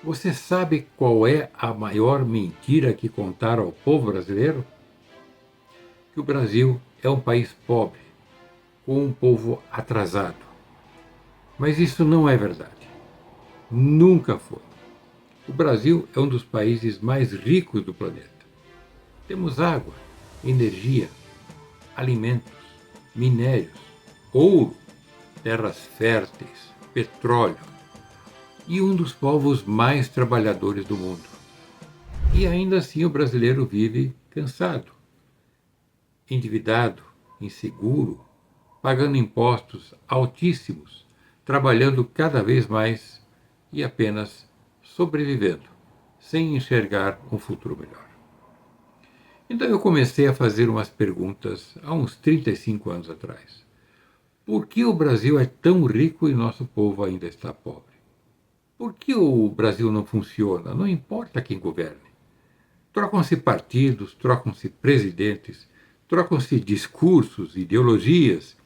Você sabe qual é a maior mentira que contaram ao povo brasileiro? Que o Brasil é um país pobre, com um povo atrasado. Mas isso não é verdade. Nunca foi. O Brasil é um dos países mais ricos do planeta. Temos água, energia, alimentos, minérios, ouro, terras férteis, petróleo e um dos povos mais trabalhadores do mundo. E ainda assim o brasileiro vive cansado, endividado, inseguro, pagando impostos altíssimos, trabalhando cada vez mais e apenas sobrevivendo, sem enxergar um futuro melhor. Então eu comecei a fazer umas perguntas há uns 35 anos atrás. Por que o Brasil é tão rico e nosso povo ainda está pobre? Por que o Brasil não funciona? Não importa quem governe. Trocam-se partidos, trocam-se presidentes, trocam-se discursos, ideologias,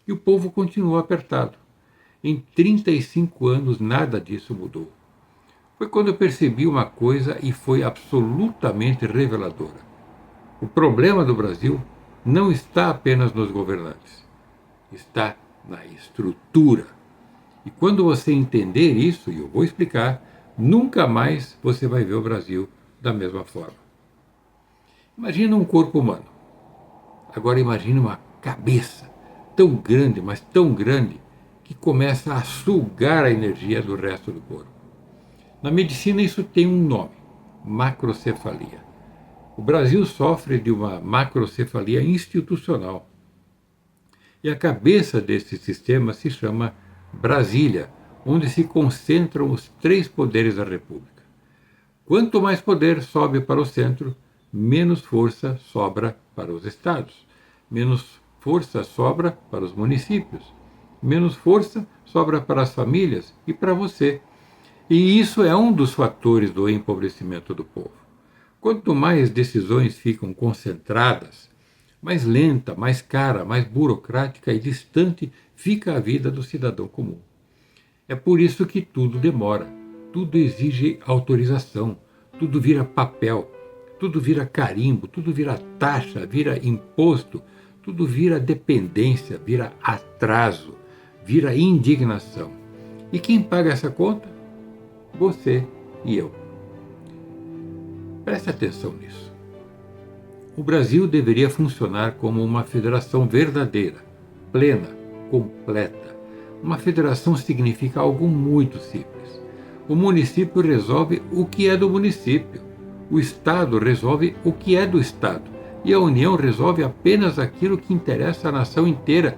e o povo continua apertado. Em 35 anos nada disso mudou. Foi quando eu percebi uma coisa e foi absolutamente reveladora. O problema do Brasil não está apenas nos governantes, está na estrutura. E quando você entender isso, e eu vou explicar, nunca mais você vai ver o Brasil da mesma forma. Imagina um corpo humano. Agora imagine uma cabeça tão grande, mas tão grande, que começa a sugar a energia do resto do corpo. Na medicina isso tem um nome, macrocefalia. O Brasil sofre de uma macrocefalia institucional. E a cabeça desse sistema se chama Brasília, onde se concentram os três poderes da República. Quanto mais poder sobe para o centro, menos força sobra para os estados, menos força sobra para os municípios, menos força sobra para as famílias e para você. E isso é um dos fatores do empobrecimento do povo. Quanto mais decisões ficam concentradas, mais lenta, mais cara, mais burocrática e distante fica a vida do cidadão comum. É por isso que tudo demora, tudo exige autorização, tudo vira papel, tudo vira carimbo, tudo vira taxa, vira imposto, tudo vira dependência, vira atraso, vira indignação. E quem paga essa conta? Você e eu. Preste atenção nisso. O Brasil deveria funcionar como uma federação verdadeira, plena, completa. Uma federação significa algo muito simples. O município resolve o que é do município. O Estado resolve o que é do Estado. E a União resolve apenas aquilo que interessa à nação inteira,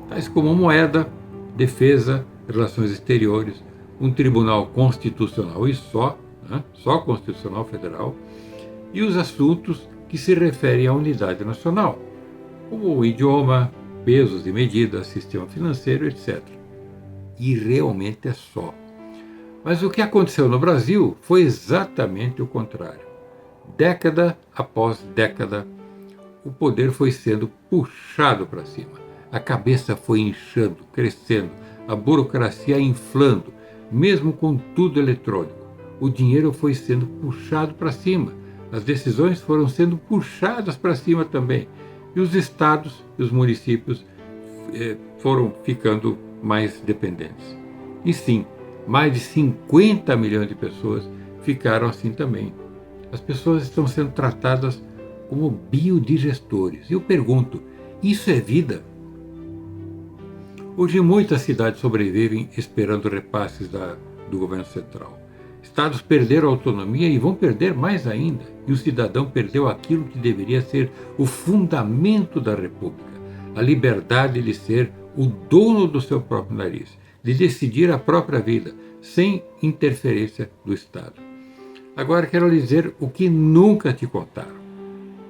tais como moeda, defesa, relações exteriores, um tribunal constitucional e só constitucional federal, e os assuntos que se referem à unidade nacional, como o idioma, pesos e medidas, sistema financeiro, etc. E realmente é só. Mas o que aconteceu no Brasil foi exatamente o contrário. Década após década, o poder foi sendo puxado para cima. A cabeça foi inchando, crescendo, a burocracia inflando, mesmo com tudo eletrônico. O dinheiro foi sendo puxado para cima. As decisões foram sendo puxadas para cima também. E os estados e os municípios foram ficando mais dependentes. E sim, mais de 50 milhões de pessoas ficaram assim também. As pessoas estão sendo tratadas como biodigestores. E eu pergunto, isso é vida? Hoje muitas cidades sobrevivem esperando repasses do governo central. Estados perderam autonomia e vão perder mais ainda. E o cidadão perdeu aquilo que deveria ser o fundamento da República, a liberdade de ser o dono do seu próprio nariz, de decidir a própria vida, sem interferência do Estado. Agora quero lhe dizer o que nunca te contaram.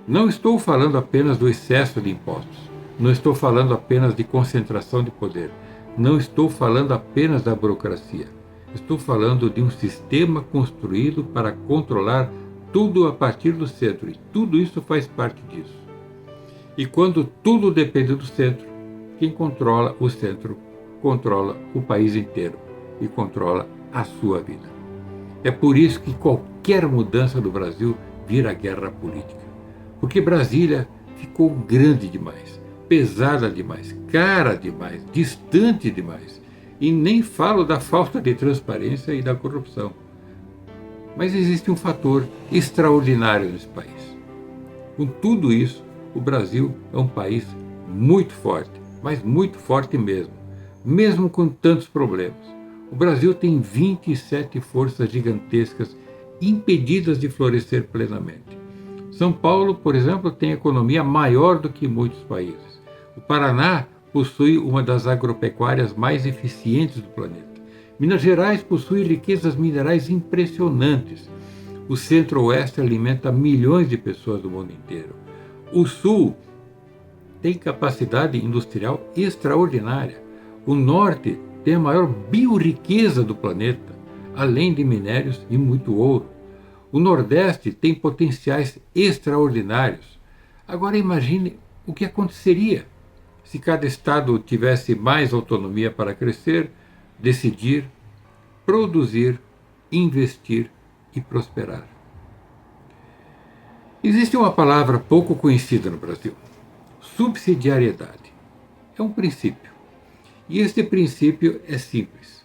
Não estou falando apenas do excesso de impostos, não estou falando apenas de concentração de poder, não estou falando apenas da burocracia. Estou falando de um sistema construído para controlar tudo a partir do centro, e tudo isso faz parte disso. E quando tudo depende do centro, quem controla o centro controla o país inteiro e controla a sua vida. É por isso que qualquer mudança do Brasil vira guerra política. Porque Brasília ficou grande demais, pesada demais, cara demais, distante demais. E nem falo da falta de transparência e da corrupção. Mas existe um fator extraordinário nesse país. Com tudo isso, o Brasil é um país muito forte, mas muito forte mesmo com tantos problemas. O Brasil tem 27 forças gigantescas impedidas de florescer plenamente. São Paulo, por exemplo, tem economia maior do que muitos países. O Paraná possui uma das agropecuárias mais eficientes do planeta. Minas Gerais possui riquezas minerais impressionantes. O Centro-Oeste alimenta milhões de pessoas do mundo inteiro. O Sul tem capacidade industrial extraordinária. O Norte tem a maior bioriqueza do planeta, além de minérios e muito ouro. O Nordeste tem potenciais extraordinários. Agora imagine o que aconteceria se cada estado tivesse mais autonomia para crescer, decidir, produzir, investir e prosperar. Existe uma palavra pouco conhecida no Brasil: subsidiariedade. É um princípio. E este princípio é simples.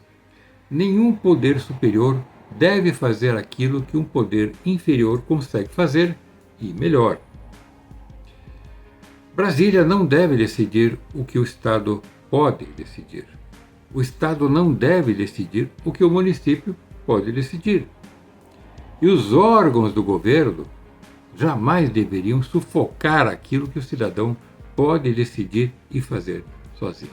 Nenhum poder superior deve fazer aquilo que um poder inferior consegue fazer e melhor. Brasília não deve decidir o que o Estado pode decidir. O Estado não deve decidir o que o município pode decidir. E os órgãos do governo jamais deveriam sufocar aquilo que o cidadão pode decidir e fazer sozinho.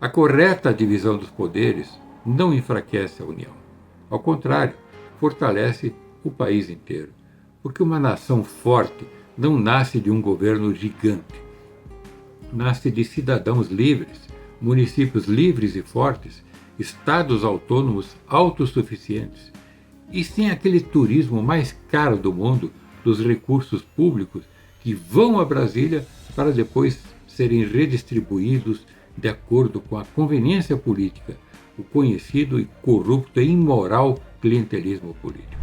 A correta divisão dos poderes não enfraquece a União. Ao contrário, fortalece o país inteiro. Porque uma nação forte não nasce de um governo gigante. Nasce de cidadãos livres, municípios livres e fortes, estados autônomos autossuficientes. E sem aquele turismo mais caro do mundo dos recursos públicos que vão a Brasília para depois serem redistribuídos de acordo com a conveniência política, o conhecido e corrupto e imoral clientelismo político.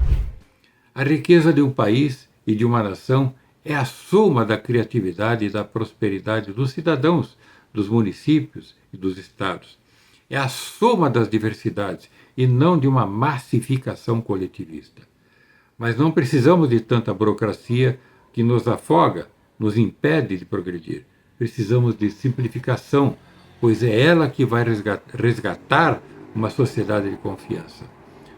A riqueza de um país e de uma nação é a soma da criatividade e da prosperidade dos cidadãos, dos municípios e dos estados. É a soma das diversidades e não de uma massificação coletivista. Mas não precisamos de tanta burocracia que nos afoga, nos impede de progredir. Precisamos de simplificação, pois é ela que vai resgatar uma sociedade de confiança.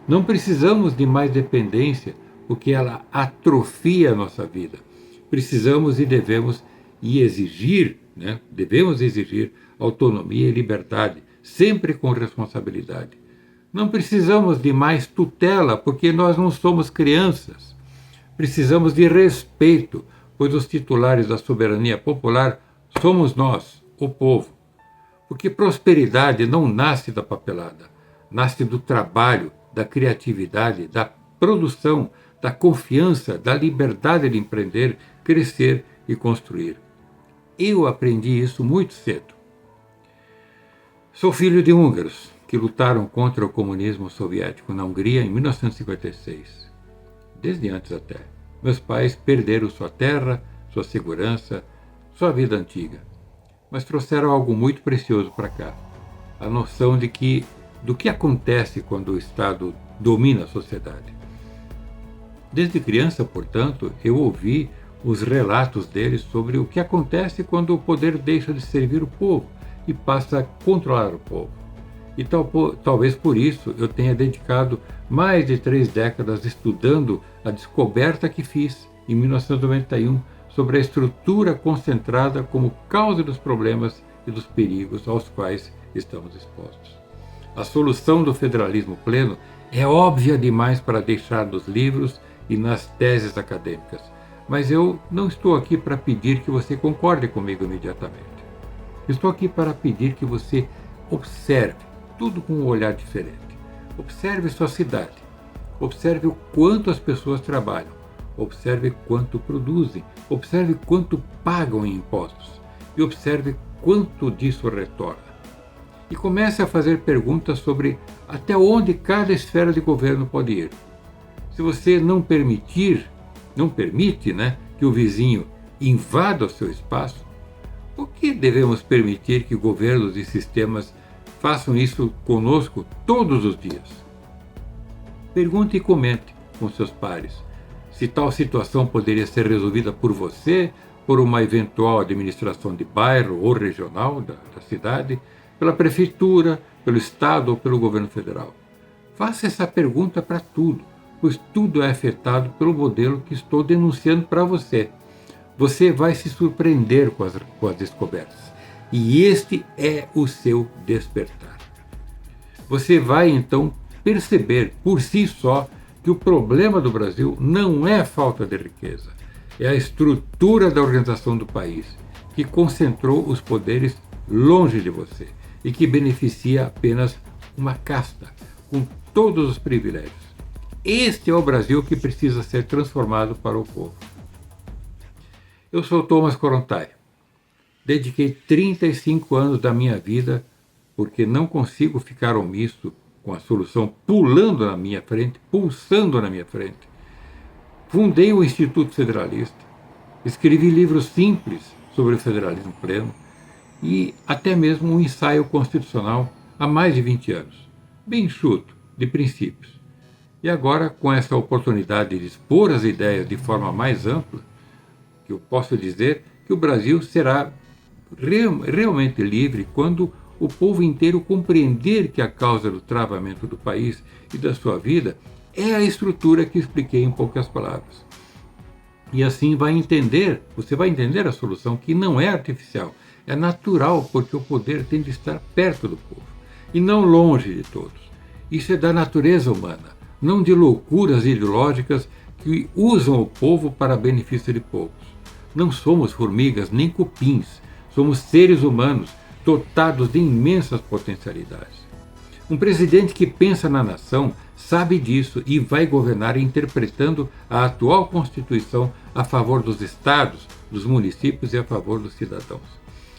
Não precisamos de mais dependência, porque ela atrofia a nossa vida. Precisamos e devemos exigir autonomia e liberdade, sempre com responsabilidade. Não precisamos de mais tutela, porque nós não somos crianças. Precisamos de respeito, pois os titulares da soberania popular somos nós, o povo. Porque prosperidade não nasce da papelada, nasce do trabalho, da criatividade, da produção, da confiança, da liberdade de empreender, crescer e construir. Eu aprendi isso muito cedo. Sou filho de húngaros que lutaram contra o comunismo soviético na Hungria em 1956. Desde antes até. Meus pais perderam sua terra, sua segurança, sua vida antiga. Mas trouxeram algo muito precioso para cá. A noção do que acontece quando o Estado domina a sociedade. Desde criança, portanto, eu ouvi os relatos deles sobre o que acontece quando o poder deixa de servir o povo e passa a controlar o povo. E talvez por isso eu tenha dedicado mais de 3 décadas estudando a descoberta que fiz em 1991 sobre a estrutura concentrada como causa dos problemas e dos perigos aos quais estamos expostos. A solução do federalismo pleno é óbvia demais para deixar nos livros e nas teses acadêmicas, mas eu não estou aqui para pedir que você concorde comigo imediatamente. Estou aqui para pedir que você observe tudo com um olhar diferente. Observe sua cidade. Observe o quanto as pessoas trabalham. Observe quanto produzem. Observe quanto pagam em impostos. E observe quanto disso retorna. e comece a fazer perguntas sobre até onde cada esfera de governo pode ir. Se você não permite, que o vizinho invada o seu espaço, por que devemos permitir que governos e sistemas façam isso conosco todos os dias? Pergunte e comente com seus pares se tal situação poderia ser resolvida por você, por uma eventual administração de bairro ou regional da cidade, pela prefeitura, pelo estado ou pelo governo federal. Faça essa pergunta para tudo, pois tudo é afetado pelo modelo que estou denunciando para você. Você vai se surpreender com as descobertas. E este é o seu despertar. Você vai então perceber por si só que o problema do Brasil não é a falta de riqueza, é a estrutura da organização do país, que concentrou os poderes longe de você e que beneficia apenas uma casta, com todos os privilégios. Este é o Brasil que precisa ser transformado para o povo. Eu sou Thomas Korontai. Dediquei 35 anos da minha vida porque não consigo ficar omisso com a solução pulsando na minha frente. Fundei o Instituto Federalista, escrevi livros simples sobre o federalismo pleno e até mesmo um ensaio constitucional há mais de 20 anos, bem enxuto, de princípios. E agora, com essa oportunidade de expor as ideias de forma mais ampla, que eu posso dizer que o Brasil será realmente livre quando o povo inteiro compreender que a causa do travamento do país e da sua vida é a estrutura que expliquei em poucas palavras. E assim você vai entender a solução, que não é artificial, é natural, porque o poder tem de estar perto do povo e não longe de todos. Isso é da natureza humana, não de loucuras ideológicas que usam o povo para benefício de poucos. Não somos formigas nem cupins, somos seres humanos dotados de imensas potencialidades. Um presidente que pensa na nação sabe disso e vai governar interpretando a atual Constituição a favor dos estados, dos municípios e a favor dos cidadãos.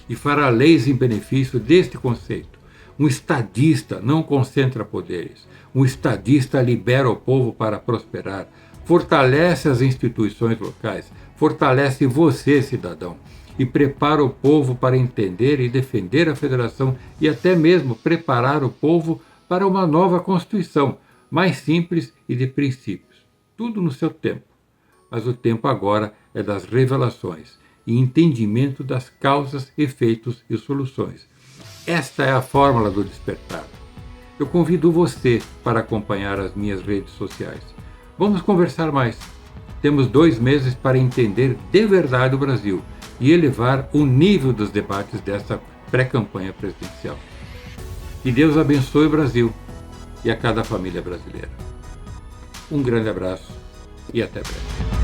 E fará leis em benefício deste conceito. Um estadista não concentra poderes. Um estadista libera o povo para prosperar, fortalece as instituições locais, fortalece você, cidadão, e prepara o povo para entender e defender a federação e até mesmo preparar o povo para uma nova Constituição, mais simples e de princípios. Tudo no seu tempo. Mas o tempo agora é das revelações e entendimento das causas, efeitos e soluções. Esta é a fórmula do despertar. Eu convido você para acompanhar as minhas redes sociais. Vamos conversar mais. Temos 2 meses para entender de verdade o Brasil e elevar o nível dos debates dessa pré-campanha presidencial. Que Deus abençoe o Brasil e a cada família brasileira. Um grande abraço e até breve.